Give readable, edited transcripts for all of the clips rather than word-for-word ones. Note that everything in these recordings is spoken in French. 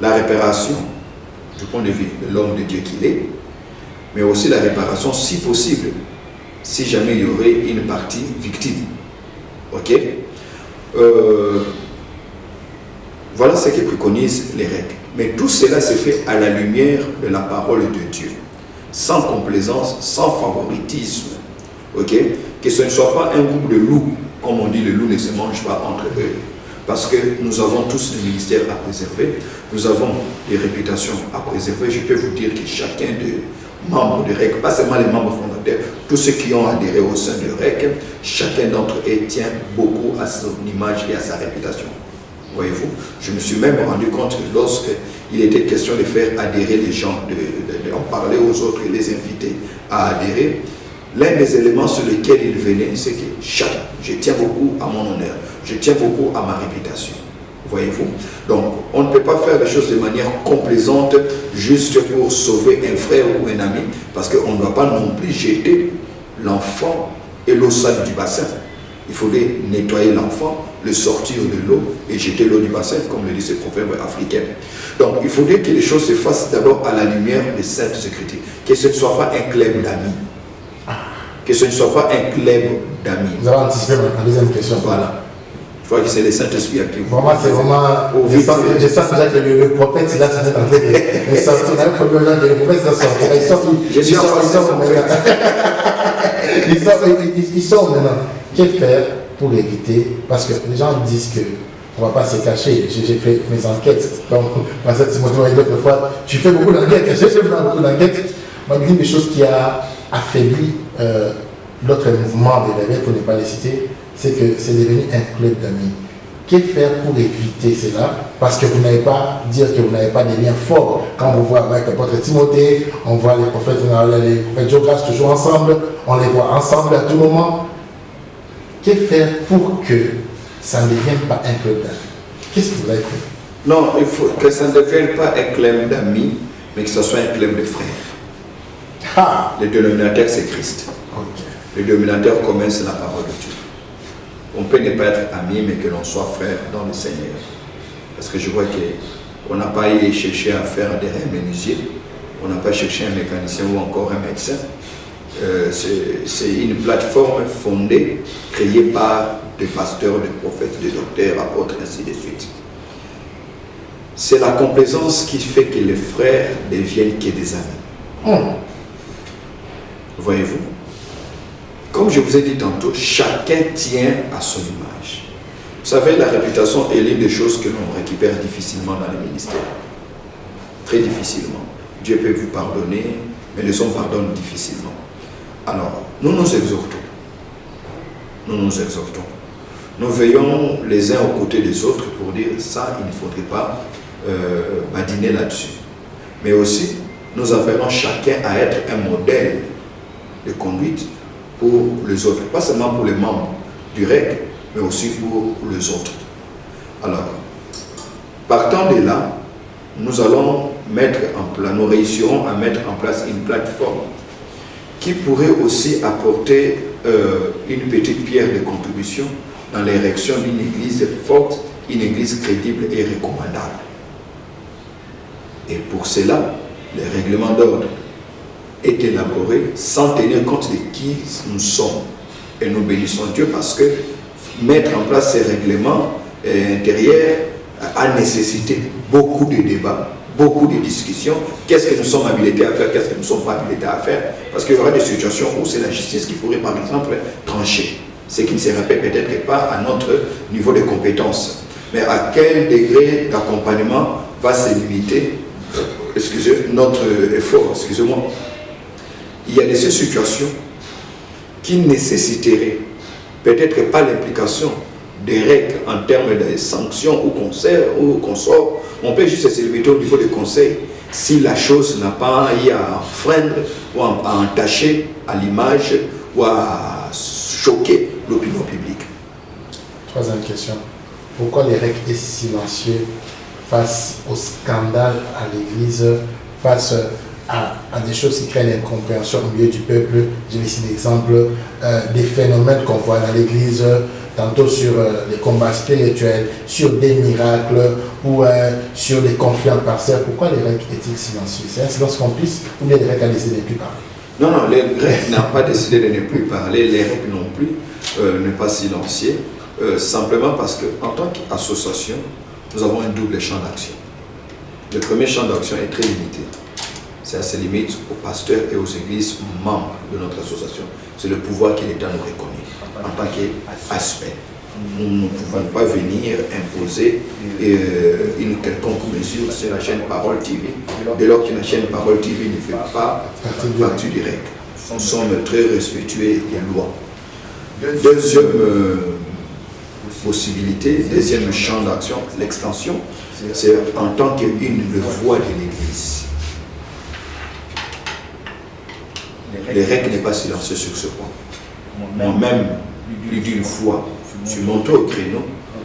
la réparation du point de vue de l'homme de Dieu qu'il est, mais aussi la réparation si possible, si jamais il y aurait une partie victime. Ok? Voilà ce que préconisent les règles. Mais tout cela se fait à la lumière de la parole de Dieu, sans complaisance, sans favoritisme. Ok? Que ce ne soit pas un groupe de loups, comme on dit, le loup ne se mange pas entre eux. Parce que nous avons tous des ministères à préserver, nous avons des réputations à préserver. Je peux vous dire que chacun des membres de REC, pas seulement les membres fondateurs, tous ceux qui ont adhéré au sein de REC, chacun d'entre eux tient beaucoup à son image et à sa réputation. Voyez-vous, je me suis même rendu compte que lorsqu'il était question de faire adhérer les gens, en parler aux autres et les inviter à adhérer, l'un des éléments sur lesquels il venait, c'est que je tiens beaucoup à mon honneur, je tiens beaucoup à ma réputation. Voyez-vous? Donc, on ne peut pas faire les choses de manière complaisante juste pour sauver un frère ou un ami, parce qu'on ne doit pas non plus jeter l'enfant et l'eau sale du bassin. Il faudrait nettoyer l'enfant, le sortir de l'eau et jeter l'eau du bassin, comme le dit ce proverbe africain. Donc, il faudrait que les choses se fassent d'abord à la lumière des saintes écritures, que ce ne soit pas un club d'amis. Que ce ne soit pas un club d'amis. Vous avez anticipé ma deuxième question. Voilà. Je crois que c'est les Saint-Esprit qui vous. Vraiment, c'est vraiment. Je sens déjà que le prophète, là, c'est en train de sortir. Le prophète, c'est sortir. Ils sortent maintenant. Que faire pour éviter? Parce que les gens disent que on ne va pas se cacher. J'ai fait mes enquêtes. Donc, dans cette Timothée, d'autres fois, tu fais beaucoup d'enquêtes. J'ai fait beaucoup d'enquêtes. Une des choses qui a affaibli l'autre mouvement des réveils, pour ne pas les citer, c'est que c'est devenu un club d'amis. Que faire pour éviter cela? Parce que vous n'allez pas dire que vous n'avez pas des liens forts. Quand vous voyez avec l'apôtre Timothée, on voit les prophètes Jonas toujours ensemble, on les voit ensemble à tout moment. Que faire pour que ça ne devienne pas un club d'amis? Qu'est-ce que vous avez fait? Non, il faut que ça ne devienne pas un club d'amis, mais que ce soit un club de frères. Ah. Le dénominateur, c'est Christ. Okay. Le dénominateur commun, c'est la parole de Dieu. On peut ne pas être amis, mais que l'on soit frère dans le Seigneur. Parce que je vois qu'on n'a pas cherché à faire adhérer un menuisier, on n'a pas cherché un mécanicien ou encore un médecin. C'est une plateforme fondée, créée par des pasteurs, des prophètes, des docteurs, apôtres, ainsi de suite. C'est la complaisance qui fait que les frères deviennent que des amis. Voyez-vous? Comme je vous ai dit tantôt, chacun tient à son image. Vous savez, la réputation est l'une des choses que l'on récupère difficilement dans le ministère. Très difficilement. Dieu peut vous pardonner, mais les hommes pardonnent difficilement. Alors, nous nous exhortons. Nous nous exhortons. Nous veillons les uns aux côtés des autres pour dire ça, il ne faudrait pas badiner là-dessus. Mais aussi, nous appelons chacun à être un modèle de conduite pour les autres. Pas seulement pour les membres du REC, mais aussi pour les autres. Alors, partant de là, nous allons nous réussirons à mettre en place une plateforme qui pourrait aussi apporter une petite pierre de contribution dans l'érection d'une église forte, une église crédible et recommandable. Et pour cela, les règlements d'ordre est élaboré sans tenir compte de qui nous sommes. Et nous bénissons Dieu parce que mettre en place ces règlements intérieurs a nécessité beaucoup de débats, beaucoup de discussions. Qu'est-ce que nous sommes habilités à faire, qu'est-ce que nous ne sommes pas habilités à faire? Parce qu'il y aura des situations où c'est la justice qui pourrait par exemple trancher, ce qui ne serait peut-être pas à notre niveau de compétence. Mais à quel degré d'accompagnement va se limiter notre effort, excusez-moi. Il y a des situations qui nécessiteraient peut-être pas l'implication des règles en termes de sanctions ou conseils ou consorts. On peut juste se limiter au niveau des conseils si la chose n'a pas eu à enfreindre ou à entacher à l'image ou à choquer l'opinion publique. Troisième question. Pourquoi les règles est silencieux face au scandale à l'Église, face à des choses qui créent l'incompréhension au milieu du peuple? J'ai ici l'exemple des phénomènes qu'on voit dans l'Église, tantôt sur les combats spirituels, sur des miracles ou sur les conflits en parcelle. Pourquoi l'EREC est-il silencieux? C'est un silence complice ou bien l'EREC a décidé de ne plus parler? Non, non, l'EREC n'a pas décidé de ne plus parler, l'EREC non plus n'est pas silencieux, simplement parce qu'en tant qu'association, nous avons un double champ d'action. Le premier champ d'action est très limité. Ça se limite aux pasteurs et aux églises membres de notre association. C'est le pouvoir que l'État nous reconnaît en tant qu'aspect. Nous ne pouvons pas venir imposer une quelconque mesure sur la chaîne Parole TV. Dès lors que la chaîne Parole TV ne fait pas partie du REC. Nous sommes très respectueux des lois. Deuxième possibilité, deuxième champ d'action, l'extension, c'est en tant qu'une voix de l'Église. Le REC n'est pas silencieux sur ce point. Moi-même, plus d'une fois, je suis monté au créneau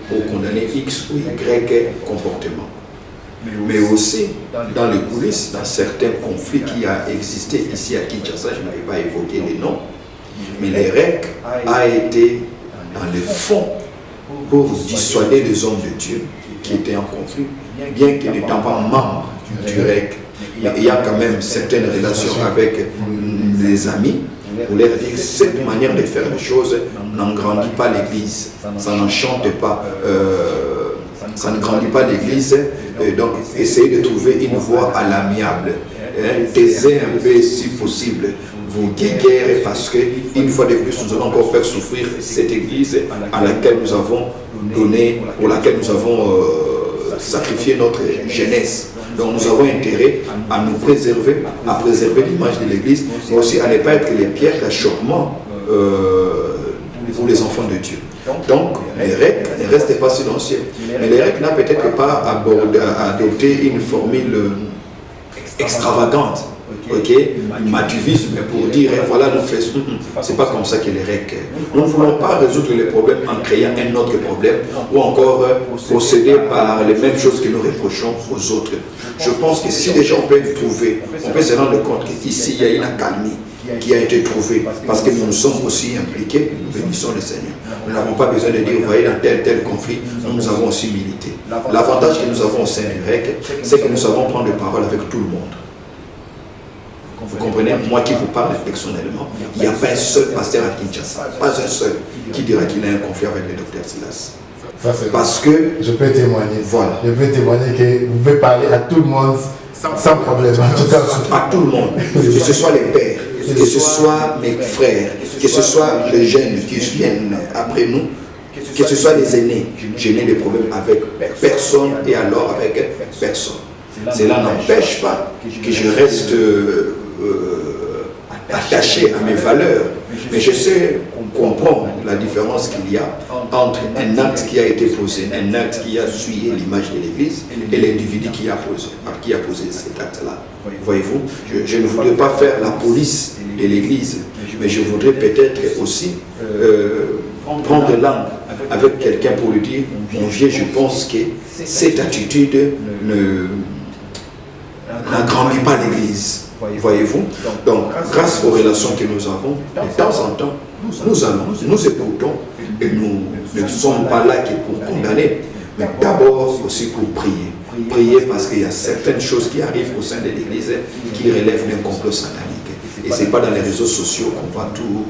pour condamner X ou Y comportement. Mais aussi, dans les coulisses, dans certains conflits qui ont existé ici à Kinshasa, je n'avais pas évoqué les noms, mais le REC a été dans le fond pour dissuader les hommes de Dieu qui étaient en conflit, bien qu'ils n'étant pas membres du REC, mais ayant quand même certaines relations avec les amis, pour leur dire que cette manière de faire les choses n'engrandit pas l'Église, ça n'enchante pas, ça ne grandit pas l'Église, donc essayez de trouver une voie à l'amiable, taisez un peu si possible vos guerres, parce qu'une fois de plus nous allons encore faire souffrir cette Église à laquelle nous avons donné, pour laquelle nous avons sacrifié notre jeunesse. Donc nous avons intérêt à nous préserver, à préserver l'image de l'Église, mais aussi à ne pas être les pierres d'achoppement pour les enfants de Dieu. Donc les REC ne restent pas silencieux. Mais les REC n'a peut-être pas adopté une formule extravagante, matuvisme pour dire voilà nous faisons. C'est pas comme ça que les REC. Nous ne voulons pas résoudre les problèmes en créant un autre problème ou encore procéder par les mêmes choses que nous reprochons aux autres. Je pense que si les gens peuvent trouver, on peut se rendre compte qu'ici il y a une accalmie qui a été trouvée parce que nous sommes aussi impliqués, nous bénissons le Seigneur. Nous n'avons pas besoin de dire, vous voyez, dans tel conflit, nous avons aussi milité. L'avantage que nous avons au sein du REC, c'est que nous savons prendre la parole avec tout le monde. Vous comprenez, moi qui vous parle personnellement, il n'y a pas un seul pasteur à Kinshasa, pas un seul qui dira qu'il a un conflit avec le docteur Silas. Parce que je peux témoigner. Voilà. Je peux témoigner que vous pouvez parler à tout le monde sans problème. En tout cas, à tout le monde, que ce soit les pères, que ce soit mes frères, que ce soit les jeunes qui viennent après nous, que ce soit les aînés. Je n'ai de problème avec personne et alors avec personne. Cela n'empêche pas que je reste attaché à mes valeurs, mais je sais comprendre la différence qu'il y a entre un acte qui a été posé, un acte qui a souillé l'image de l'Église et l'individu qui a posé cet acte-là. Voyez-vous, je ne voudrais pas faire la police de l'Église, mais je voudrais peut-être aussi prendre langue avec quelqu'un pour lui dire, mon vieux, je pense que cette attitude n'agrandit pas l'Église. Voyez-vous? Donc, grâce aux relations que nous avons, de temps en temps, nous écoutons et nous ne sommes pas là que pour condamner, mais d'abord aussi pour prier. Prier parce qu'il y a certaines choses qui arrivent au sein de l'Église qui relèvent d'un complot satanique. Et ce n'est pas dans les réseaux sociaux qu'on va tout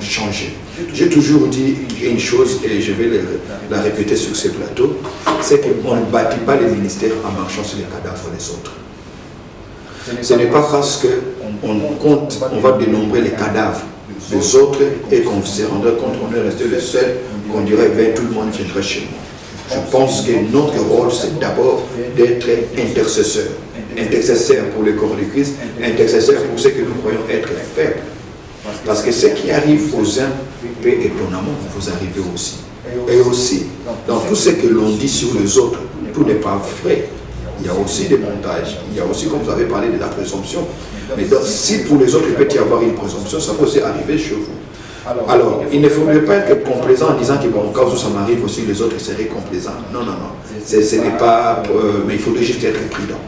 changer. J'ai toujours dit une chose et je vais la répéter sur ce plateau, c'est qu'on ne bâtit pas les ministères en marchant sur les cadavres des autres. Ce n'est pas parce qu'on va dénombrer les cadavres des autres et qu'on se rendra compte qu'on est resté le seul, qu'on dirait ben, tout le monde viendrait chez moi. Je pense que notre rôle, c'est d'abord d'être intercesseur. Intercesseur pour le corps de Christ, intercesseur pour ceux que nous croyons être faibles. Parce que ce qui arrive aux uns peut étonnamment vous arriver aussi. Et aussi, dans tout ce que l'on dit sur les autres, tout n'est pas vrai. Il y a aussi des montages, il y a aussi, comme vous avez parlé, de la présomption. Mais donc, si pour les autres, il peut y avoir une présomption, ça peut aussi arriver chez vous. Alors, il ne faudrait pas être complaisant en disant que, bon, quand ça m'arrive aussi, les autres seraient complaisants. Non, non, non. Ce n'est pas... mais il faudrait juste être prudent.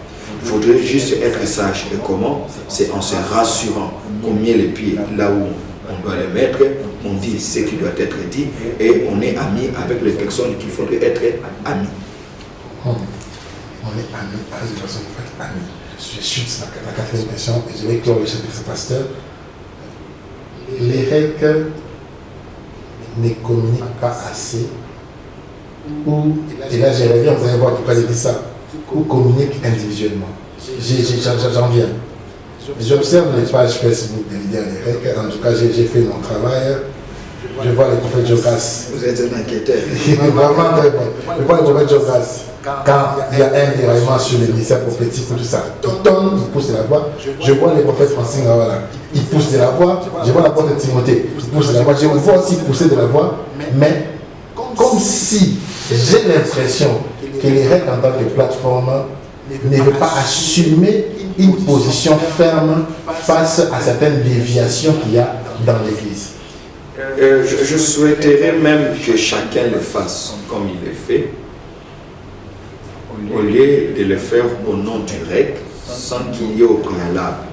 Il faudrait juste être sage. Et comment? C'est en se rassurant qu'on met les pieds là où on doit les mettre, on dit ce qui doit être dit et on est amis avec les personnes qu'il faudrait être amis. On est amis avec les personnes qu'il faut être amis. Je chute la quatrième question et je vais clore le chapitre de ce pasteur. Les règles ne communiquent pas assez, ou, et là j'aimerais bien, vous allez voir pourquoi il dit ça, ou communiquent individuellement. J'en viens. J'observe les pages Facebook des leaders des règles, en tout cas j'ai fait mon travail, je vois les prophètes Jokas. Vous êtes un enquêteur. Vraiment très bon. Je vois les prophètes Jokas. Quand il y a un déraillement sur le ministère prophétique, tout ça, tout tombe, il pousse de la voix. Je vois les prophètes Francine Gawala, ils poussent de la voix. Je vois l'apôtre de Timothée, il pousse de la voix. Je vois aussi pousser de la voix, mais comme si j'ai l'impression que les règles en tant que plateforme ne veulent pas assumer une position ferme face à certaines déviations qu'il y a dans l'Église. Je souhaiterais même que chacun le fasse comme il le fait, au lieu de le faire au nom du REC, sans qu'il y ait au préalable.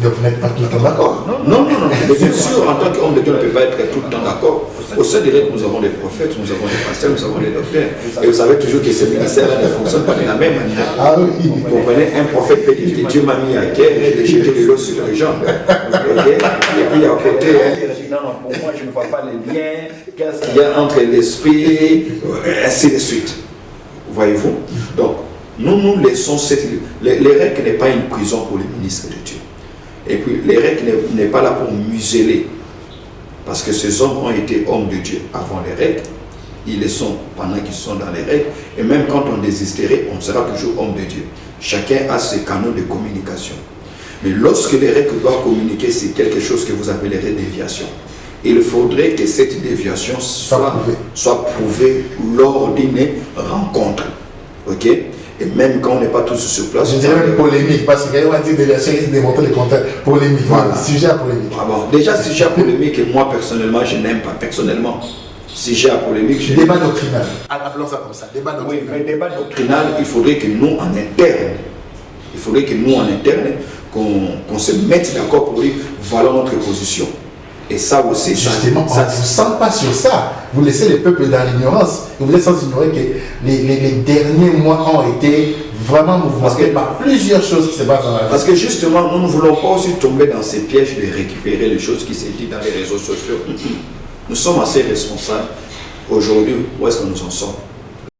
Donc vous n'êtes pas tout le temps d'accord. Non. Mais bien sûr, en tant qu'homme de Dieu, on ne peut pas être tout le temps d'accord. Au sein des REC, nous avons des prophètes, nous avons des pasteurs, nous avons des docteurs. Et vous savez toujours que ces ministères-là ne fonctionnent pas de la même manière. Ah oui. Vous comprenez, un prophète peut dire que Dieu m'a mis à terre et de jeter de l'eau sur les gens. Okay? Et puis à côté, non, pour moi, je ne vois pas les liens. Qu'est-ce qu'il y a entre l'esprit, ainsi de suite. Voyez-vous? Donc, nous laissons cette... Les règles n'est pas une prison pour les ministres de Dieu. Et puis, les règles n'est pas là pour museler. Parce que ces hommes ont été hommes de Dieu avant les règles. Ils le sont pendant qu'ils sont dans les règles. Et même quand on désisterait, on sera toujours homme de Dieu. Chacun a ses canaux de communication. Mais lorsque les règles doivent communiquer, c'est quelque chose que vous appellerez déviation. Il faudrait que cette déviation soit prouvée lors d'une rencontre. Ok? Et même quand on n'est pas tous sur place. Je dirais même polémique, parce qu'il y a une déviation qui démontre le contraire. Polémique, voilà. Sujet à polémique. Ah bon, déjà, sujet à polémique, moi personnellement, je n'aime pas. Personnellement, sujet à polémique, je débat doctrinal. Appelons ça comme ça. Débat doctrinal. Oui, mais débat doctrinal, il faudrait que nous, en interne, qu'on se mette d'accord pour dire voilà notre position. Et ça aussi, justement, ça ne vous sent pas sur ça. Vous laissez les peuples dans l'ignorance. Vous laissez sans ignorer que les derniers mois ont été vraiment mouvementés par plusieurs choses qui se passent dans la vie. Parce que justement, nous ne voulons pas aussi tomber dans ces pièges de récupérer les choses qui se disent dans les réseaux sociaux. Nous sommes assez responsables. Aujourd'hui, où est-ce que nous en sommes?